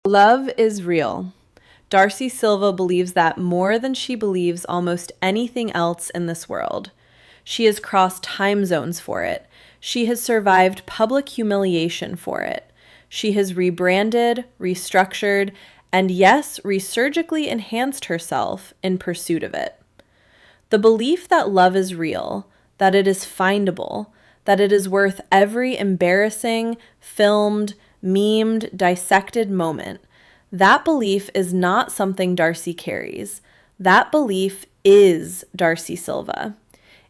Love is real. Darcey Silva believes that more than she believes almost anything else in this world. She has crossed time zones for it. She has survived public humiliation for it. She has rebranded, restructured, and yes, resurgically enhanced herself in pursuit of it. The belief that love is real, that it is findable, that it is worth every embarrassing, filmed, memed, dissected moment. That belief is not something Darcey carries. That belief is Darcey Silva.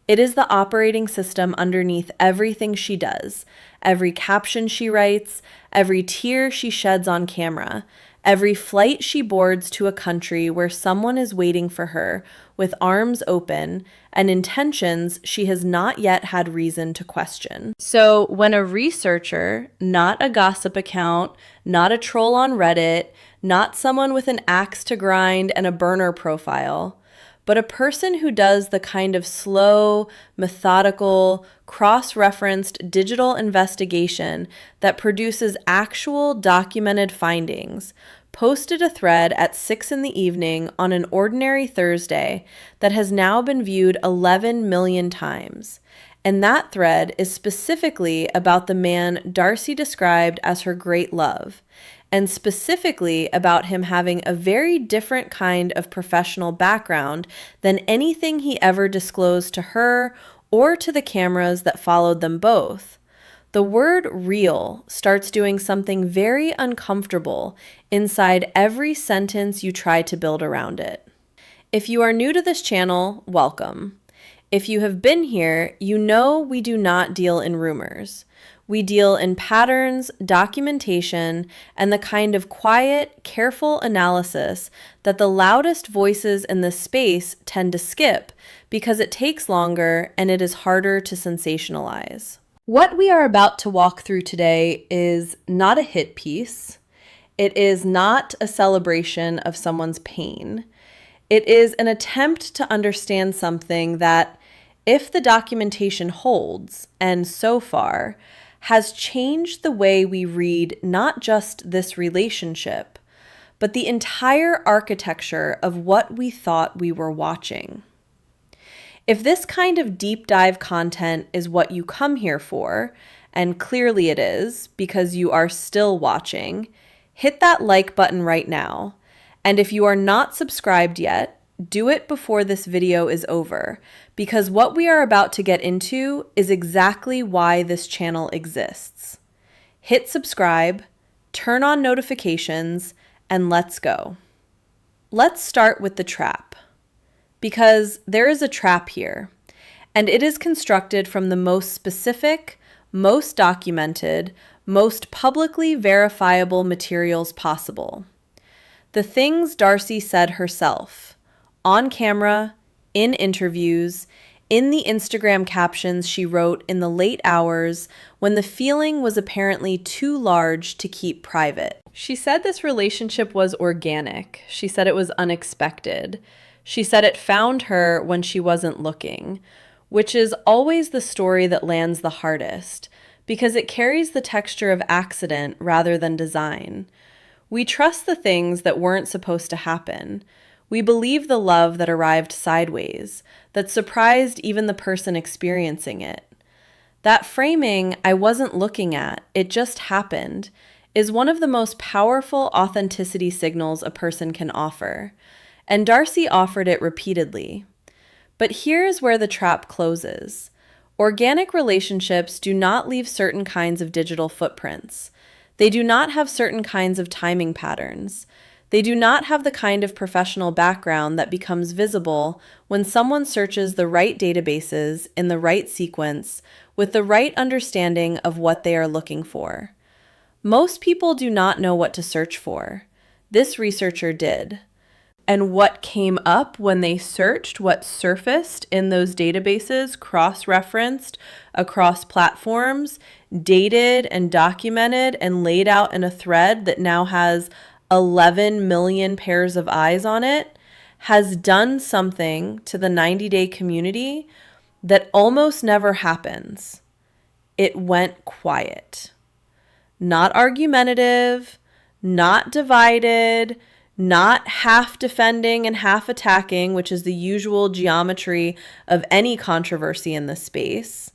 It is the operating system underneath everything she does, every caption she writes, every tear she sheds on camera, every flight she boards to a country where someone is waiting for her with arms open and intentions she has not yet had reason to question. So when a researcher, not a gossip account, not a troll on Reddit, not someone with an axe to grind and a burner profile, but a person who does the kind of slow, methodical, cross-referenced digital investigation that produces actual documented findings, posted a thread at 6 p.m. on an ordinary Thursday that has now been viewed 11 million times. And that thread is specifically about the man Darcey described as her great love, and specifically about him having a very different kind of professional background than anything he ever disclosed to her or to the cameras that followed them both. The word real starts doing something very uncomfortable inside every sentence you try to build around it. If you are new to this channel, welcome. If you have been here, you know we do not deal in rumors. We deal in patterns, documentation, and the kind of quiet, careful analysis that the loudest voices in this space tend to skip because it takes longer and it is harder to sensationalize. What we are about to walk through today is not a hit piece. It is not a celebration of someone's pain. It is an attempt to understand something that, if the documentation holds, and so far, has changed the way we read not just this relationship, but the entire architecture of what we thought we were watching. If this kind of deep dive content is what you come here for, and clearly it is because you are still watching, hit that like button right now. And if you are not subscribed yet, do it before this video is over, because what we are about to get into is exactly why this channel exists. Hit subscribe, turn on notifications, and let's go. Let's start with the trap, because there is a trap here, and it is constructed from the most specific, most documented, most publicly verifiable materials possible. The things Darcey said herself, on camera, in interviews, in the Instagram captions she wrote in the late hours when the feeling was apparently too large to keep private. She said this relationship was organic. She said it was unexpected. She said it found her when she wasn't looking, which is always the story that lands the hardest, because it carries the texture of accident rather than design. We trust the things that weren't supposed to happen. We believe the love that arrived sideways, that surprised even the person experiencing it. That framing, "I wasn't looking at, it just happened," is one of the most powerful authenticity signals a person can offer, and Darcey offered it repeatedly. But here's where the trap closes. Organic relationships do not leave certain kinds of digital footprints. They do not have certain kinds of timing patterns. They do not have the kind of professional background that becomes visible when someone searches the right databases in the right sequence with the right understanding of what they are looking for. Most people do not know what to search for. This researcher did. And what came up when they searched, what surfaced in those databases, cross-referenced across platforms, dated and documented and laid out in a thread that now has 11 million pairs of eyes on it, has done something to the 90-day community that almost never happens. It went quiet. Not argumentative, not divided, not half defending and half attacking, which is the usual geometry of any controversy in this space.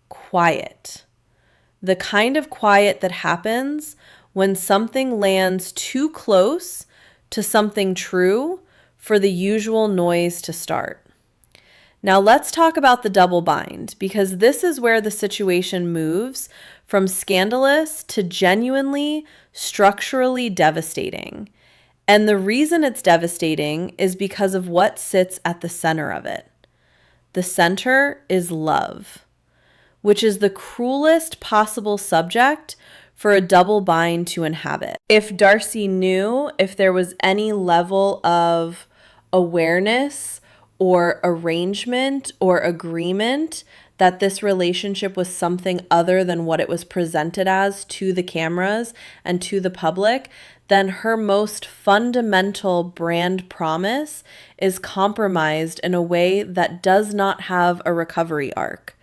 Quiet. The kind of quiet that happens when something lands too close to something true for the usual noise to start. Now let's talk about the double bind, because this is where the situation moves from scandalous to genuinely structurally devastating. And the reason it's devastating is because of what sits at the center of it. The center is love, which is the cruelest possible subject for a double bind to inhabit. If Darcey knew, if there was any level of awareness or arrangement or agreement that this relationship was something other than what it was presented as to the cameras and to the public, then her most fundamental brand promise is compromised in a way that does not have a recovery arc.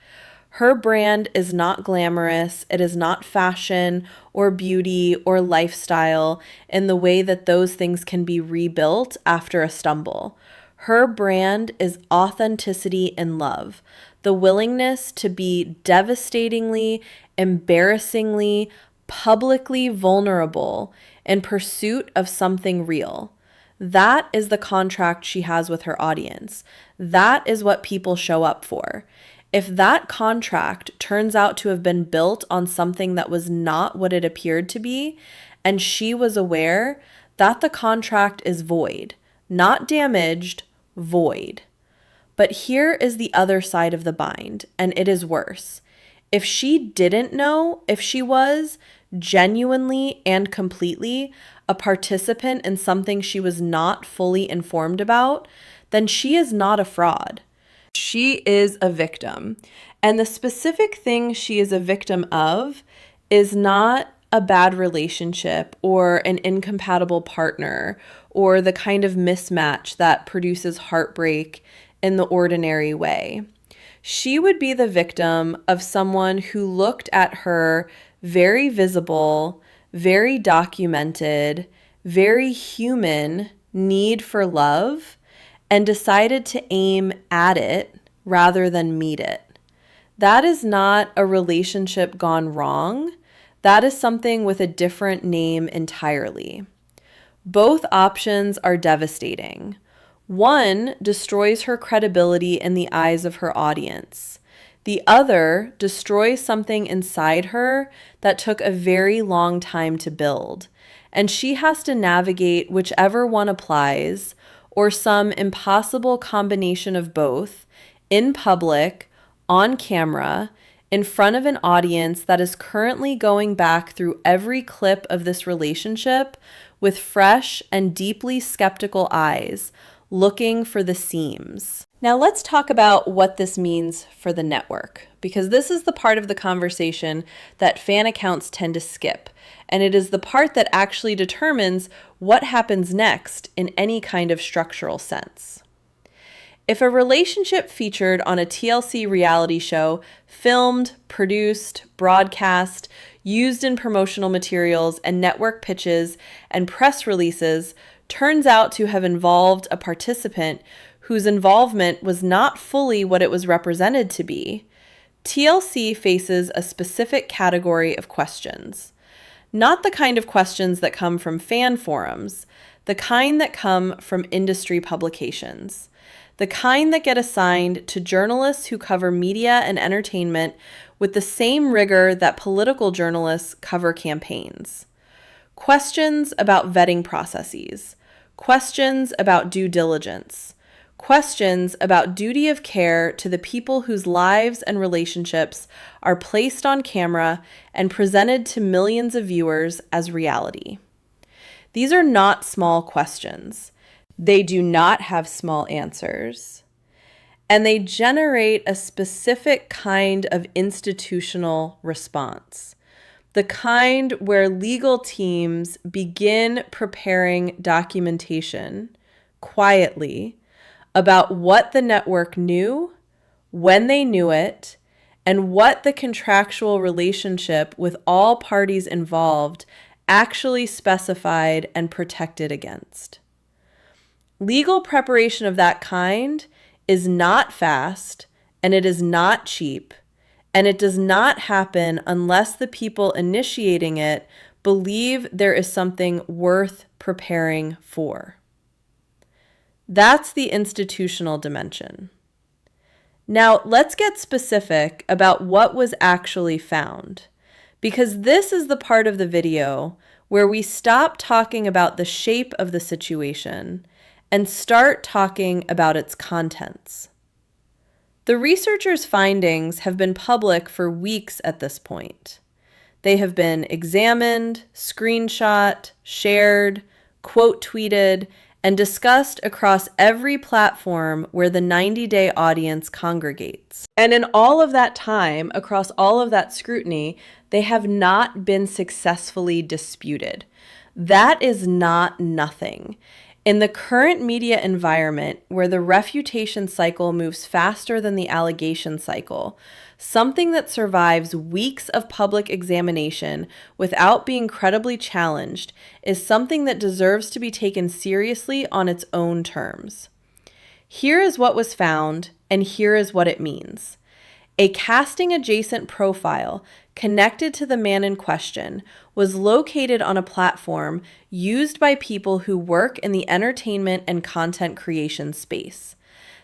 Her brand is not glamorous. It is not fashion or beauty or lifestyle in the way that those things can be rebuilt after a stumble. Her brand is authenticity and love, the willingness to be devastatingly, embarrassingly, publicly vulnerable in pursuit of something real. That is the contract she has with her audience. That is what people show up for. If that contract turns out to have been built on something that was not what it appeared to be, and she was aware, that the contract is void, not damaged, void. But here is the other side of the bind, and it is worse. If she didn't know, if she was genuinely and completely a participant in something she was not fully informed about, then she is not a fraud. She is a victim. And the specific thing she is a victim of is not a bad relationship or an incompatible partner or the kind of mismatch that produces heartbreak in the ordinary way. She would be the victim of someone who looked at her very visible, very documented, very human need for love and decided to aim at it rather than meet it. That is not a relationship gone wrong. That is something with a different name entirely. Both options are devastating. One destroys her credibility in the eyes of her audience. The other destroys something inside her that took a very long time to build. And she has to navigate whichever one applies, or some impossible combination of both, in public, on camera, in front of an audience that is currently going back through every clip of this relationship with fresh and deeply skeptical eyes, looking for the seams. Now let's talk about what this means for the network, because this is the part of the conversation that fan accounts tend to skip, and it is the part that actually determines what happens next in any kind of structural sense. If a relationship featured on a TLC reality show, filmed, produced, broadcast, used in promotional materials and network pitches and press releases, turns out to have involved a participant whose involvement was not fully what it was represented to be, TLC faces a specific category of questions. Not the kind of questions that come from fan forums, the kind that come from industry publications, the kind that get assigned to journalists who cover media and entertainment with the same rigor that political journalists cover campaigns. Questions about vetting processes, questions about due diligence, questions about duty of care to the people whose lives and relationships are placed on camera and presented to millions of viewers as reality. These are not small questions. They do not have small answers. And they generate a specific kind of institutional response. The kind where legal teams begin preparing documentation quietly about what the network knew, when they knew it, and what the contractual relationship with all parties involved actually specified and protected against. Legal preparation of that kind is not fast, and it is not cheap, and it does not happen unless the people initiating it believe there is something worth preparing for. That's the institutional dimension. Now, let's get specific about what was actually found, because this is the part of the video where we stop talking about the shape of the situation and start talking about its contents. The researchers' findings have been public for weeks at this point. They have been examined, screenshot, shared, quote tweeted, and discussed across every platform where the 90-day audience congregates. And in all of that time, across all of that scrutiny, they have not been successfully disputed. That is not nothing. In the current media environment, where the refutation cycle moves faster than the allegation cycle, something that survives weeks of public examination without being credibly challenged is something that deserves to be taken seriously on its own terms. Here is what was found, and here is what it means. A casting-adjacent profile connected to the man in question was located on a platform used by people who work in the entertainment and content creation space.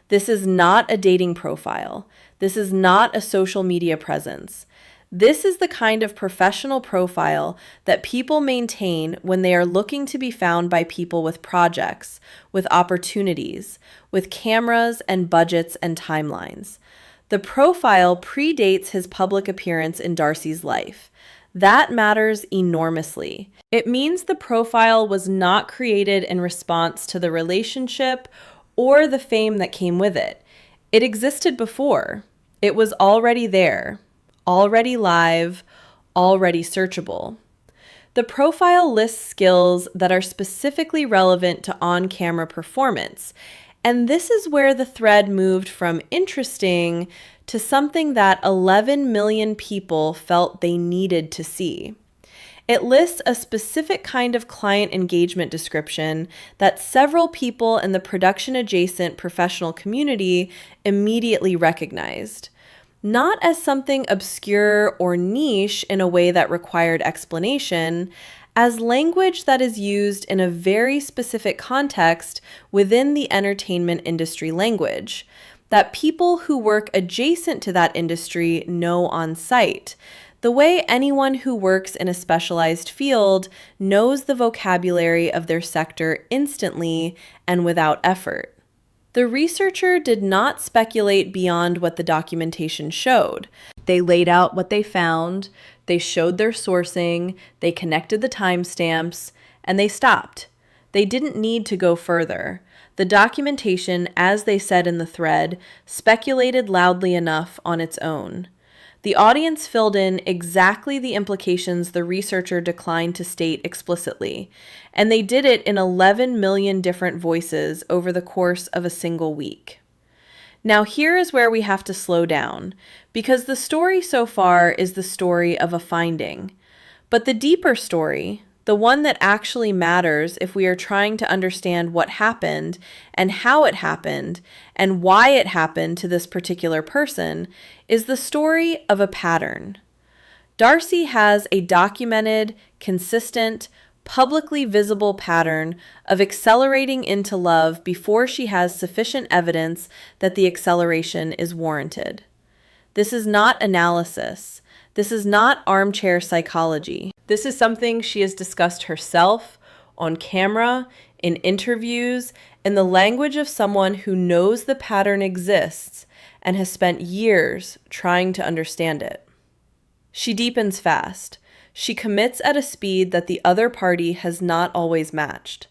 This is not a dating profile. This is not a social media presence. This is the kind of professional profile that people maintain when they are looking to be found by people with projects, with opportunities, with cameras and budgets and timelines. The profile predates his public appearance in Darcey's life. That matters enormously. It means the profile was not created in response to the relationship or the fame that came with it. It existed before. It was already there, already live, already searchable. The profile lists skills that are specifically relevant to on-camera performance. And this is where the thread moved from interesting to something that 11 million people felt they needed to see. It lists a specific kind of client engagement description that several people in the production-adjacent professional community immediately recognized. Not as something obscure or niche in a way that required explanation, as language that is used in a very specific context within the entertainment industry language, that people who work adjacent to that industry know on sight, the way anyone who works in a specialized field knows the vocabulary of their sector instantly and without effort. The researcher did not speculate beyond what the documentation showed. They laid out what they found, they showed their sourcing, they connected the timestamps, and they stopped. They didn't need to go further. The documentation, as they said in the thread, speculated loudly enough on its own. The audience filled in exactly the implications the researcher declined to state explicitly, and they did it in 11 million different voices over the course of a single week. Now here is where we have to slow down, because the story so far is the story of a finding. But the deeper story, the one that actually matters if we are trying to understand what happened and how it happened and why it happened to this particular person, is the story of a pattern. Darcey has a documented, consistent, publicly visible pattern of accelerating into love before she has sufficient evidence that the acceleration is warranted. This is not analysis. This is not armchair psychology. This is something she has discussed herself, on camera, in interviews, in the language of someone who knows the pattern exists and has spent years trying to understand it. She deepens fast. She commits at a speed that the other party has not always matched.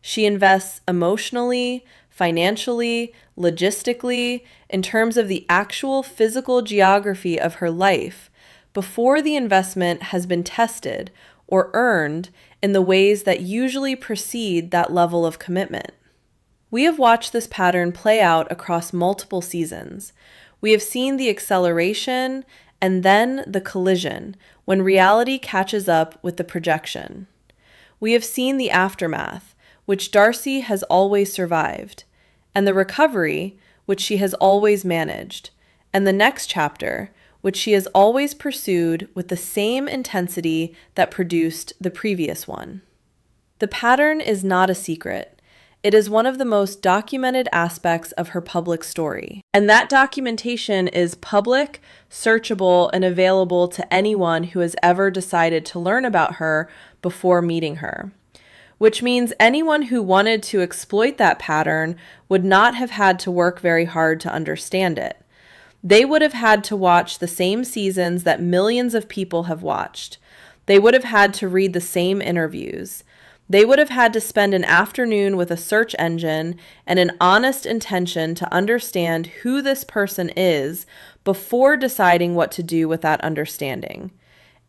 She invests emotionally, financially, logistically, in terms of the actual physical geography of her life, before the investment has been tested or earned in the ways that usually precede that level of commitment. We have watched this pattern play out across multiple seasons. We have seen the acceleration and then the collision when reality catches up with the projection. We have seen the aftermath, which Darcey has always survived, and the recovery, which she has always managed, and the next chapter, which she has always pursued with the same intensity that produced the previous one. The pattern is not a secret. It is one of the most documented aspects of her public story. And that documentation is public, searchable, and available to anyone who has ever decided to learn about her before meeting her. Which means anyone who wanted to exploit that pattern would not have had to work very hard to understand it. They would have had to watch the same seasons that millions of people have watched. They would have had to read the same interviews. They would have had to spend an afternoon with a search engine and an honest intention to understand who this person is before deciding what to do with that understanding.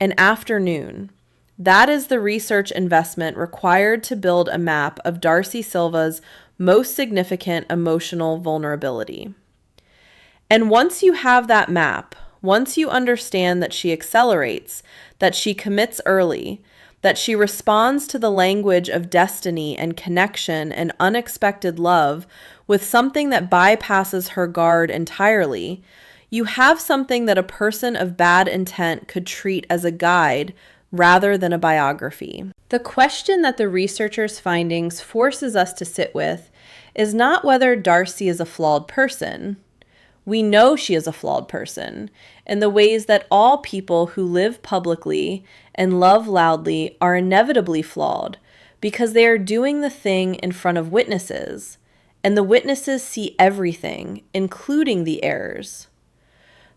An afternoon. That is the research investment required to build a map of Darcey Silva's most significant emotional vulnerability. And once you have that map, once you understand that she accelerates, that she commits early, that she responds to the language of destiny and connection and unexpected love with something that bypasses her guard entirely, you have something that a person of bad intent could treat as a guide rather than a biography. The question that the researchers' findings forces us to sit with is not whether Darcey is a flawed person. We know she is a flawed person in the ways that all people who live publicly and love loudly are inevitably flawed because they are doing the thing in front of witnesses, and the witnesses see everything, including the errors.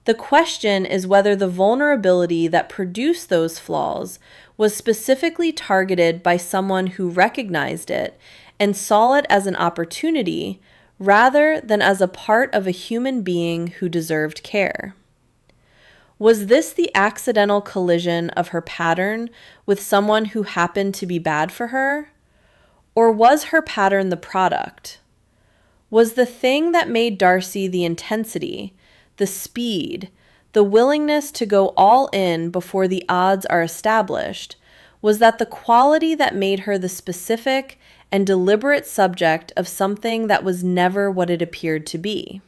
The question is whether the vulnerability that produced those flaws was specifically targeted by someone who recognized it and saw it as an opportunity rather than as a part of a human being who deserved care. Was this the accidental collision of her pattern with someone who happened to be bad for her? Or was her pattern the product? Was the thing that made Darcey the intensity, the speed, the willingness to go all in before the odds are established, was that the quality that made her the specific and deliberate subject of something that was never what it appeared to be?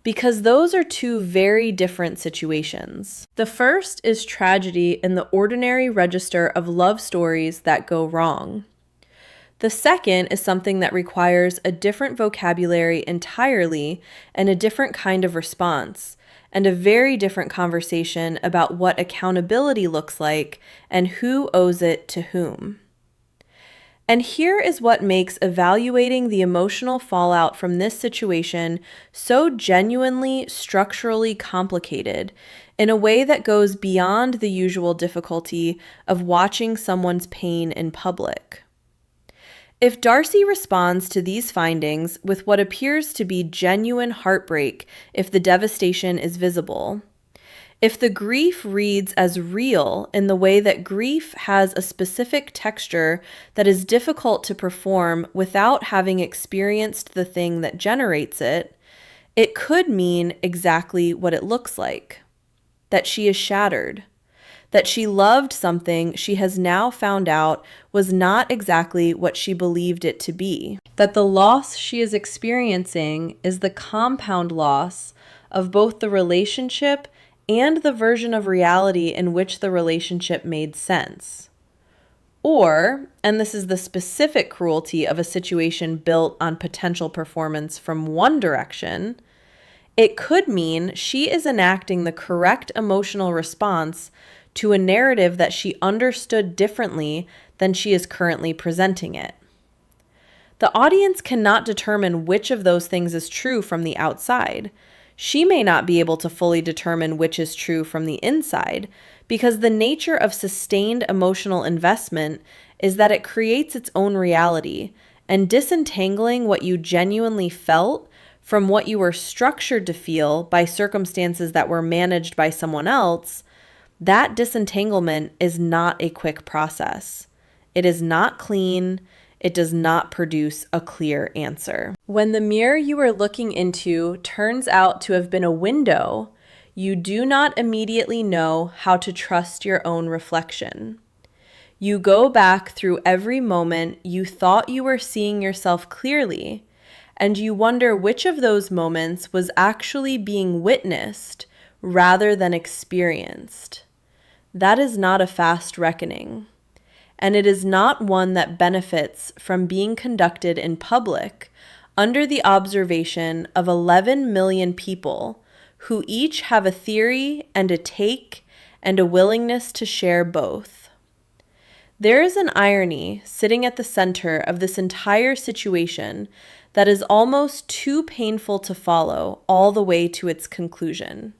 Because those are two very different situations. The first is tragedy in the ordinary register of love stories that go wrong. The second is something that requires a different vocabulary entirely and a different kind of response, and a very different conversation about what accountability looks like and who owes it to whom. And here is what makes evaluating the emotional fallout from this situation so genuinely structurally complicated in a way that goes beyond the usual difficulty of watching someone's pain in public. If Darcey responds to these findings with what appears to be genuine heartbreak if the devastation is visible, if the grief reads as real in the way that grief has a specific texture that is difficult to perform without having experienced the thing that generates it, it could mean exactly what it looks like. That she is shattered. That she loved something she has now found out was not exactly what she believed it to be. That the loss she is experiencing is the compound loss of both the relationship and the version of reality in which the relationship made sense. Or, and this is the specific cruelty of a situation built on potential performance from one direction, it could mean she is enacting the correct emotional response to a narrative that she understood differently than she is currently presenting it. The audience cannot determine which of those things is true from the outside. She may not be able to fully determine which is true from the inside, because the nature of sustained emotional investment is that it creates its own reality, and disentangling what you genuinely felt from what you were structured to feel by circumstances that were managed by someone else, that disentanglement is not a quick process. It is not clean. It does not produce a clear answer. When the mirror you are looking into turns out to have been a window, you do not immediately know how to trust your own reflection. You go back through every moment you thought you were seeing yourself clearly, and you wonder which of those moments was actually being witnessed rather than experienced. That is not a fast reckoning, and it is not one that benefits from being conducted in public under the observation of 11 million people who each have a theory and a take and a willingness to share both. There is an irony sitting at the center of this entire situation that is almost too painful to follow all the way to its conclusion.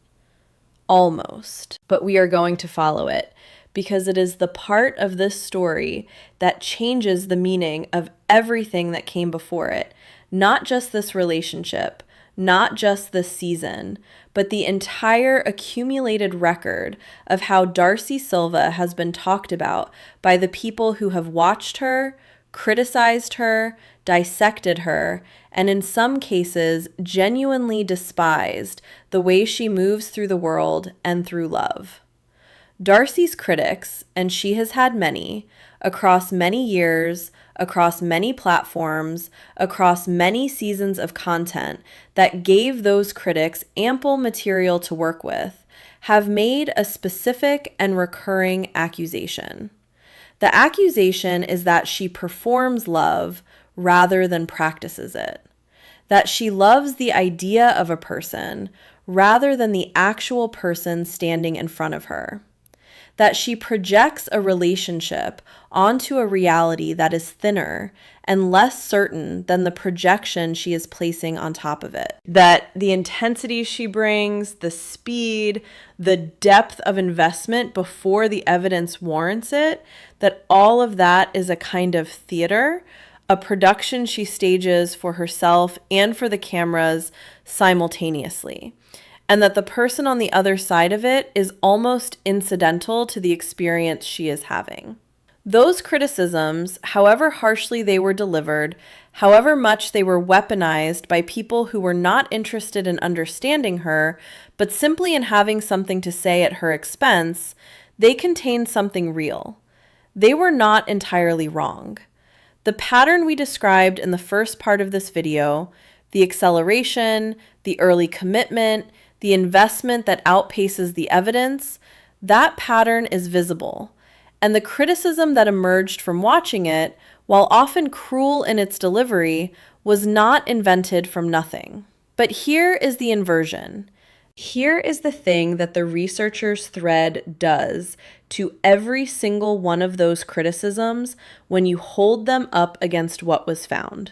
Almost. But we are going to follow it because it is the part of this story that changes the meaning of everything that came before it. Not just this relationship, not just this season, but the entire accumulated record of how Darcey Silva has been talked about by the people who have watched her, criticized her, dissected her, and in some cases genuinely despised the way she moves through the world and through love. Darcey's critics, and she has had many, across many years, across many platforms, across many seasons of content that gave those critics ample material to work with, have made a specific and recurring accusation. The accusation is that she performs love rather than practices it, that she loves the idea of a person rather than the actual person standing in front of her, that she projects a relationship onto a reality that is thinner and less certain than the projection she is placing on top of it, that the intensity she brings, the speed, the depth of investment before the evidence warrants it, that all of that is a kind of theater, a production she stages for herself and for the cameras simultaneously, and that the person on the other side of it is almost incidental to the experience she is having. Those criticisms, however harshly they were delivered, however much they were weaponized by people who were not interested in understanding her, but simply in having something to say at her expense, they contained something real. They were not entirely wrong. The pattern we described in the first part of this video, the acceleration, the early commitment, the investment that outpaces the evidence, that pattern is visible. And the criticism that emerged from watching it, while often cruel in its delivery, was not invented from nothing. But here is the inversion. Here is the thing that the researcher's thread does to every single one of those criticisms when you hold them up against what was found.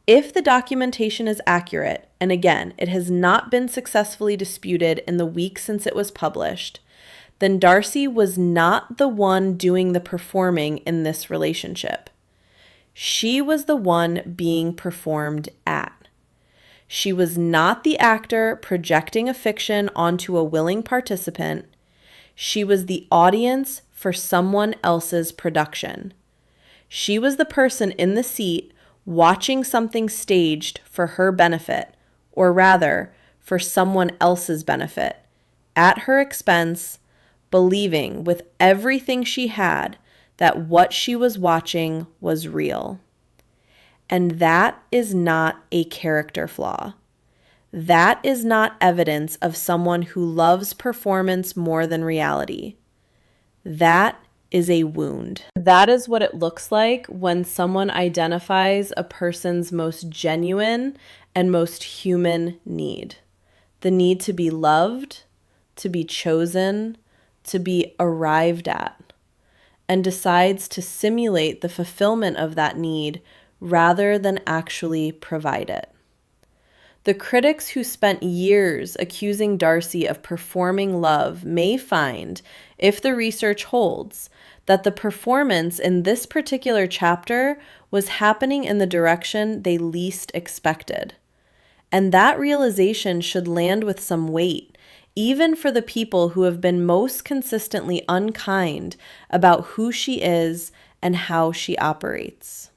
If the documentation is accurate, and again, it has not been successfully disputed in the week since it was published, then Darcey was not the one doing the performing in this relationship. She was the one being performed at. She was not the actor projecting a fiction onto a willing participant. She was the audience for someone else's production. She was the person in the seat watching something staged for her benefit, or rather, for someone else's benefit, at her expense, believing with everything she had that what she was watching was real. And that is not a character flaw. That is not evidence of someone who loves performance more than reality. That is a wound. That is what it looks like when someone identifies a person's most genuine and most human need. The need to be loved, to be chosen, to be arrived at, and decides to simulate the fulfillment of that need rather than actually provide it. The critics who spent years accusing Darcey of performing love may find, if the research holds, that the performance in this particular chapter was happening in the direction they least expected. And that realization should land with some weight, even for the people who have been most consistently unkind about who she is and how she operates.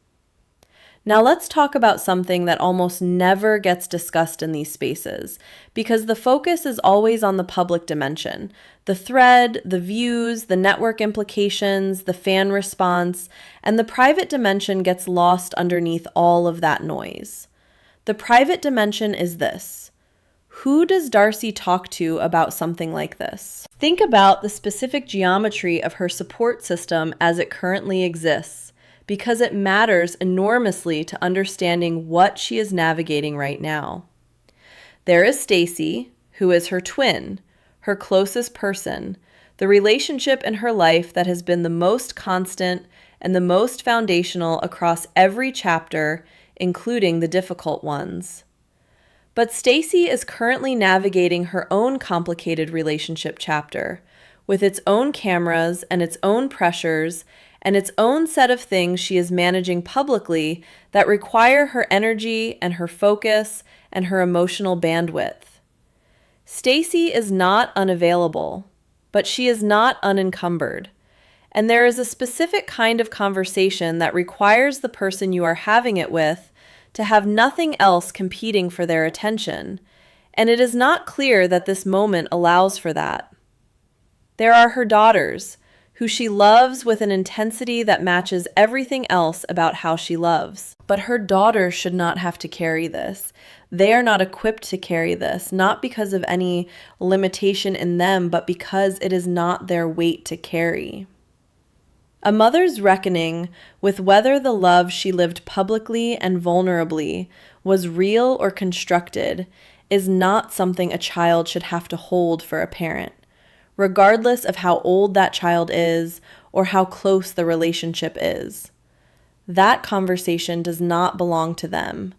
Now let's talk about something that almost never gets discussed in these spaces, because the focus is always on the public dimension. The thread, the views, the network implications, the fan response, and the private dimension gets lost underneath all of that noise. The private dimension is this. Who does Darcey talk to about something like this? Think about the specific geometry of her support system as it currently exists, because it matters enormously to understanding what she is navigating right now. There is Stacey, who is her twin, her closest person, the relationship in her life that has been the most constant and the most foundational across every chapter, including the difficult ones. But Stacey is currently navigating her own complicated relationship chapter, with its own cameras and its own pressures and its own set of things she is managing publicly that require her energy and her focus and her emotional bandwidth. Stacey is not unavailable, but she is not unencumbered. And there is a specific kind of conversation that requires the person you are having it with to have nothing else competing for their attention, and it is not clear that this moment allows for that. There are her daughters, who she loves with an intensity that matches everything else about how she loves. But her daughters should not have to carry this. They are not equipped to carry this, not because of any limitation in them, but because it is not their weight to carry. A mother's reckoning with whether the love she lived publicly and vulnerably was real or constructed is not something a child should have to hold for a parent, regardless of how old that child is or how close the relationship is. That conversation does not belong to them.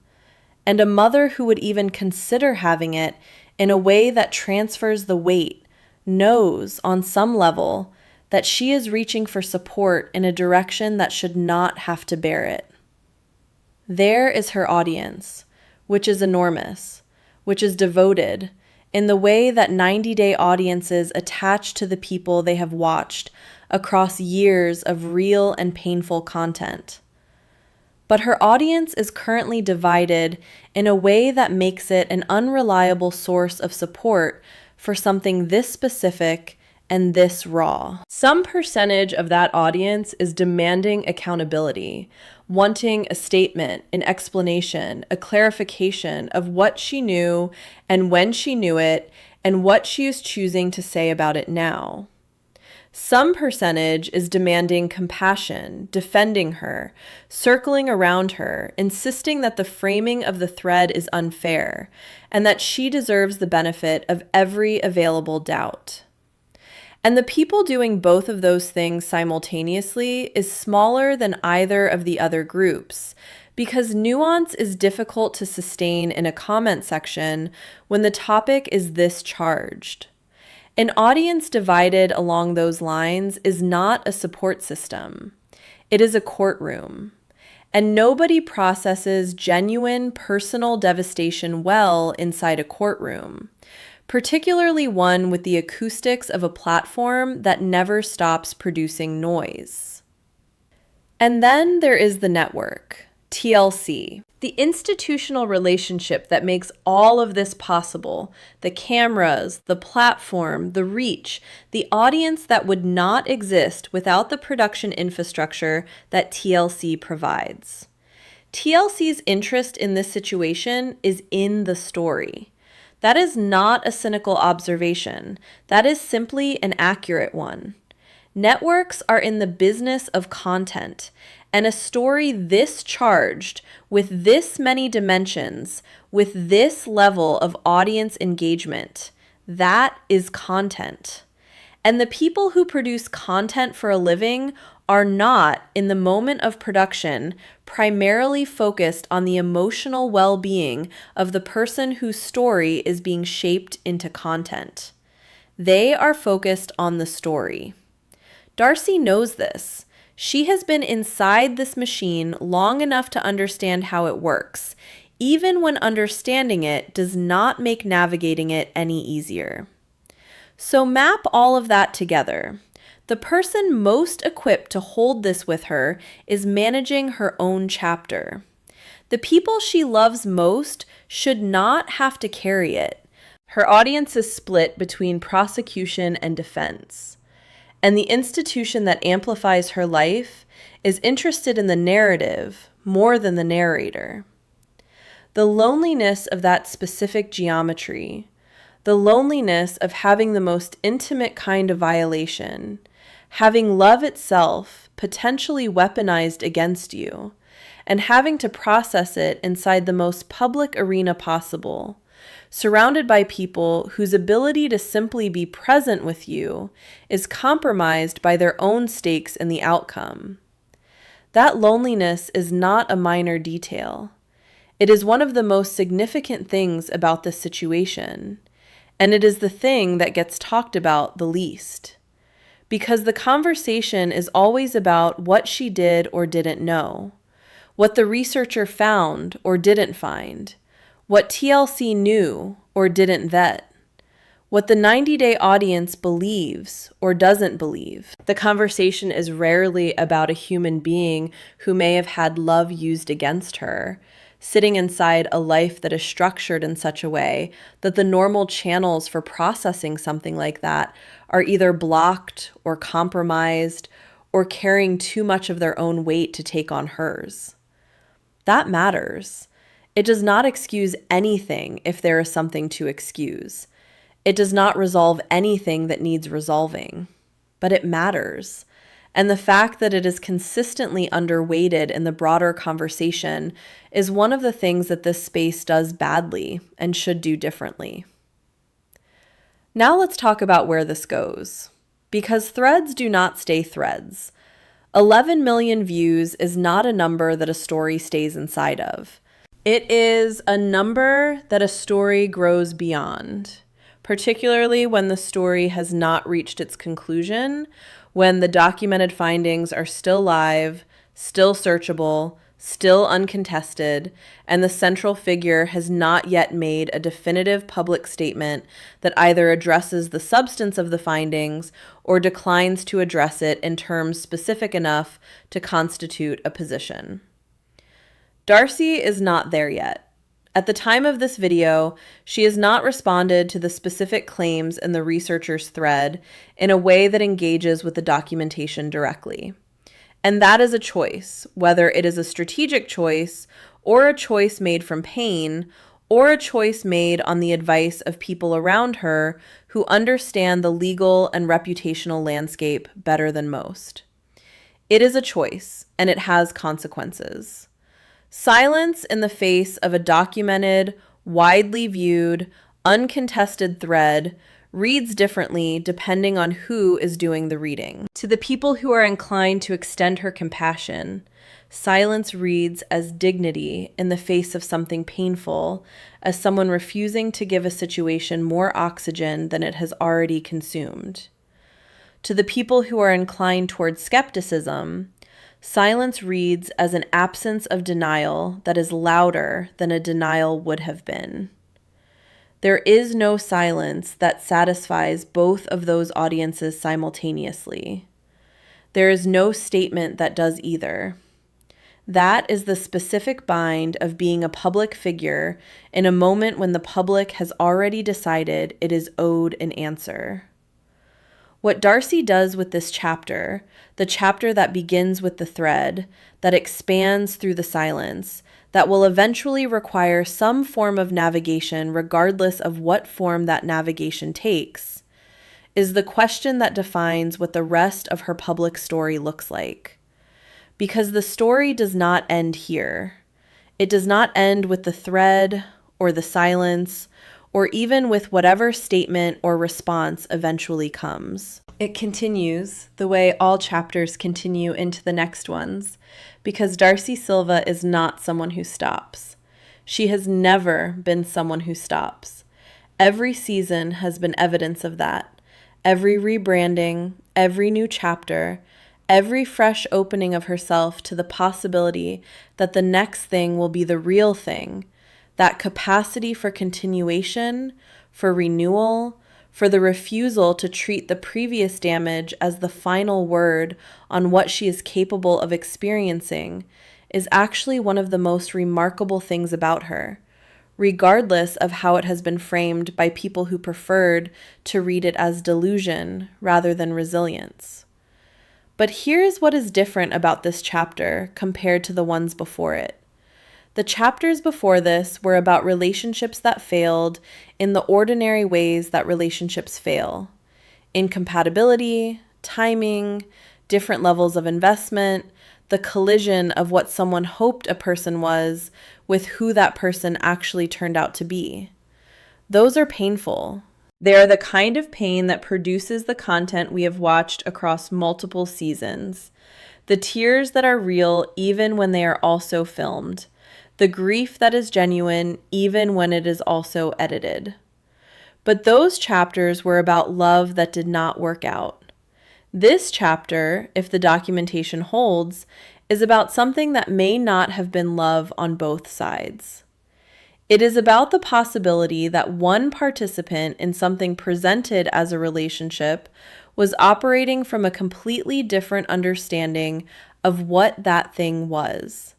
And a mother who would even consider having it in a way that transfers the weight knows, on some level, that she is reaching for support in a direction that should not have to bear it. There is her audience, which is enormous, which is devoted, in the way that 90-day audiences attach to the people they have watched across years of real and painful content. But her audience is currently divided in a way that makes it an unreliable source of support for something this specific and this raw. Some percentage of that audience is demanding accountability, wanting a statement, an explanation, a clarification of what she knew and when she knew it and what she is choosing to say about it now. Some percentage is demanding compassion, defending her, circling around her, insisting that the framing of the thread is unfair and that she deserves the benefit of every available doubt. And the people doing both of those things simultaneously is smaller than either of the other groups, because nuance is difficult to sustain in a comment section when the topic is this charged. An audience divided along those lines is not a support system. It is a courtroom. And nobody processes genuine personal devastation well inside a courtroom, particularly one with the acoustics of a platform that never stops producing noise. And then there is the network, TLC, the institutional relationship that makes all of this possible, the cameras, the platform, the reach, the audience that would not exist without the production infrastructure that TLC provides. TLC's interest in this situation is in the story. That is not a cynical observation. That is simply an accurate one. Networks are in the business of content, and a story this charged, with this many dimensions, with this level of audience engagement, that is content. And the people who produce content for a living are not, in the moment of production, primarily focused on the emotional well-being of the person whose story is being shaped into content. They are focused on the story. Darcey knows this. She has been inside this machine long enough to understand how it works, even when understanding it does not make navigating it any easier. So map all of that together. The person most equipped to hold this with her is managing her own chapter. The people she loves most should not have to carry it. Her audience is split between prosecution and defense. And the institution that amplifies her life is interested in the narrative more than the narrator. The loneliness of that specific geometry, the loneliness of having the most intimate kind of violation, having love itself potentially weaponized against you, and having to process it inside the most public arena possible, surrounded by people whose ability to simply be present with you is compromised by their own stakes in the outcome. That loneliness is not a minor detail. It is one of the most significant things about this situation, and it is the thing that gets talked about the least. Because the conversation is always about what she did or didn't know, what the researcher found or didn't find, what TLC knew or didn't vet, what the 90-day audience believes or doesn't believe. The conversation is rarely about a human being who may have had love used against her, sitting inside a life that is structured in such a way that the normal channels for processing something like that are either blocked or compromised or carrying too much of their own weight to take on hers. That matters. It does not excuse anything if there is something to excuse. It does not resolve anything that needs resolving. But it matters. And the fact that it is consistently underweighted in the broader conversation is one of the things that this space does badly and should do differently. Now let's talk about where this goes. Because threads do not stay threads. 11 million views is not a number that a story stays inside of. It is a number that a story grows beyond, particularly when the story has not reached its conclusion, when the documented findings are still live, still searchable, still uncontested, and the central figure has not yet made a definitive public statement that either addresses the substance of the findings or declines to address it in terms specific enough to constitute a position. Darcey is not there yet. At the time of this video, she has not responded to the specific claims in the researcher's thread in a way that engages with the documentation directly. And that is a choice, whether it is a strategic choice or a choice made from pain or a choice made on the advice of people around her who understand the legal and reputational landscape better than most. It is a choice, and it has consequences. Silence in the face of a documented, widely viewed, uncontested thread reads differently depending on who is doing the reading. To the people who are inclined to extend her compassion, silence reads as dignity in the face of something painful, as someone refusing to give a situation more oxygen than it has already consumed. To the people who are inclined towards skepticism, silence reads as an absence of denial that is louder than a denial would have been. There is no silence that satisfies both of those audiences simultaneously. There is no statement that does either. That is the specific bind of being a public figure in a moment when the public has already decided it is owed an answer. What Darcey does with this chapter, the chapter that begins with the thread, that expands through the silence, that will eventually require some form of navigation regardless of what form that navigation takes, is the question that defines what the rest of her public story looks like. Because the story does not end here. It does not end with the thread or the silence or even with whatever statement or response eventually comes. It continues the way all chapters continue into the next ones, because Darcey Silva is not someone who stops. She has never been someone who stops. Every season has been evidence of that. Every rebranding, every new chapter, every fresh opening of herself to the possibility that the next thing will be the real thing, that capacity for continuation, for renewal, for the refusal to treat the previous damage as the final word on what she is capable of experiencing, is actually one of the most remarkable things about her, regardless of how it has been framed by people who preferred to read it as delusion rather than resilience. But here's what is different about this chapter compared to the ones before it. The chapters before this were about relationships that failed in the ordinary ways that relationships fail: incompatibility, timing, different levels of investment, the collision of what someone hoped a person was with who that person actually turned out to be. Those are painful. They are the kind of pain that produces the content we have watched across multiple seasons. The tears that are real even when they are also filmed. The grief that is genuine even when it is also edited. But those chapters were about love that did not work out. This chapter, if the documentation holds, is about something that may not have been love on both sides. It is about the possibility that one participant in something presented as a relationship was operating from a completely different understanding of what that thing was.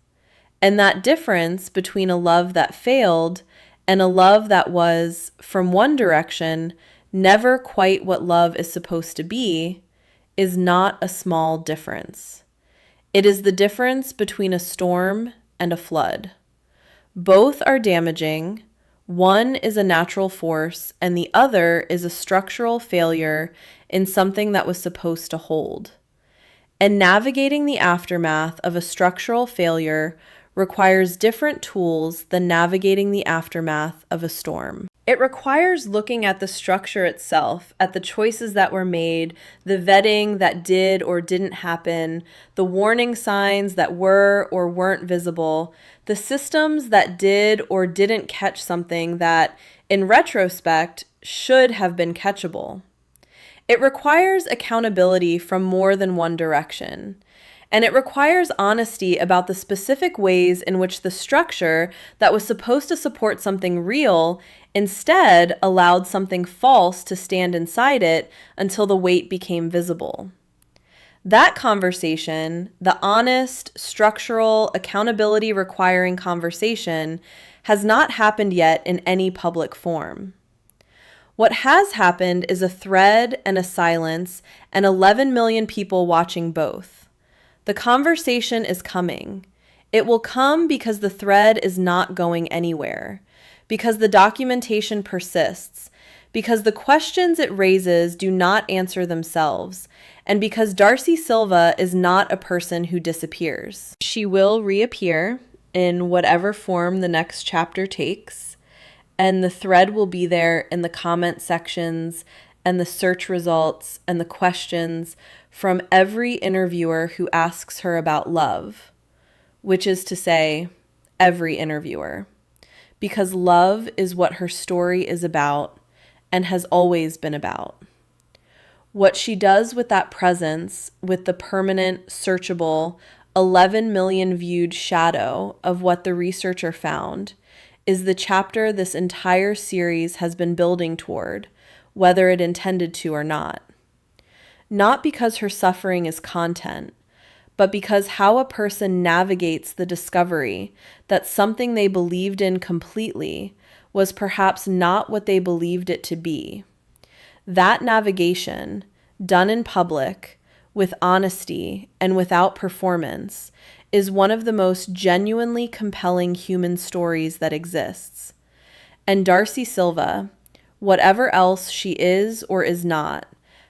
And that difference between a love that failed and a love that was, from one direction, never quite what love is supposed to be, is not a small difference. It is the difference between a storm and a flood. Both are damaging. One is a natural force, and the other is a structural failure in something that was supposed to hold. And navigating the aftermath of a structural failure requires different tools than navigating the aftermath of a storm. It requires looking at the structure itself, at the choices that were made, the vetting that did or didn't happen, the warning signs that were or weren't visible, the systems that did or didn't catch something that, in retrospect, should have been catchable. It requires accountability from more than one direction. And it requires honesty about the specific ways in which the structure that was supposed to support something real instead allowed something false to stand inside it until the weight became visible. That conversation, the honest, structural, accountability requiring conversation, has not happened yet in any public form. What has happened is a thread and a silence and 11 million people watching both. The conversation is coming. It will come because the thread is not going anywhere, because the documentation persists, because the questions it raises do not answer themselves, and because Darcey Silva is not a person who disappears. She will reappear in whatever form the next chapter takes, and the thread will be there in the comment sections and the search results and the questions from every interviewer who asks her about love, which is to say, every interviewer, because love is what her story is about and has always been about. What she does with that presence, with the permanent, searchable, 11 million viewed shadow of what the researcher found, is the chapter this entire series has been building toward, whether it intended to or not. Not because her suffering is content, but because how a person navigates the discovery that something they believed in completely was perhaps not what they believed it to be. That navigation, done in public, with honesty and without performance, is one of the most genuinely compelling human stories that exists. And Darcey Silva, whatever else she is or is not,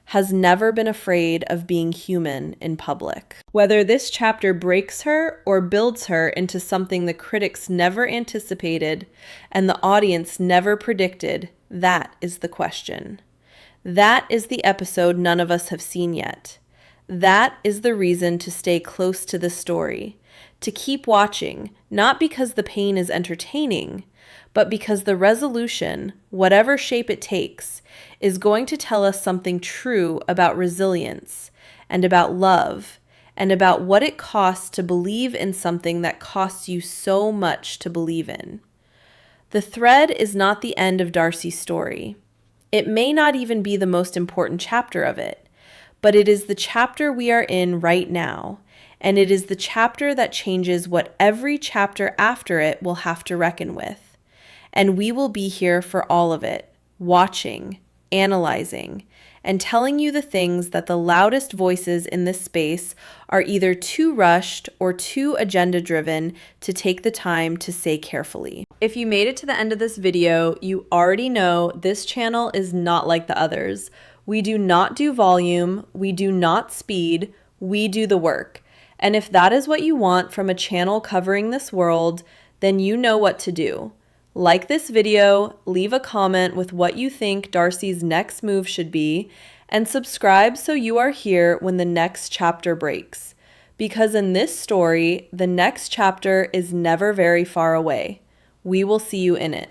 has never been afraid of being human in public. Whether this chapter breaks her or builds her into something the critics never anticipated and the audience never predicted, that is the question. That is the episode none of us have seen yet. That is the reason to stay close to the story, to keep watching, not because the pain is entertaining, but because the resolution, whatever shape it takes, is going to tell us something true about resilience and about love and about what it costs to believe in something that costs you so much to believe in. The thread is not the end of Darcey's story. It may not even be the most important chapter of it, but it is the chapter we are in right now, and it is the chapter that changes what every chapter after it will have to reckon with. And we will be here for all of it, watching, analyzing, and telling you the things that the loudest voices in this space are either too rushed or too agenda-driven to take the time to say carefully. If you made it to the end of this video, you already know this channel is not like the others. We do not do volume, we do not speed, we do the work. And if that is what you want from a channel covering this world, then you know what to do. Like this video, leave a comment with what you think Darcey's next move should be, and subscribe so you are here when the next chapter breaks. Because in this story, the next chapter is never very far away. We will see you in it.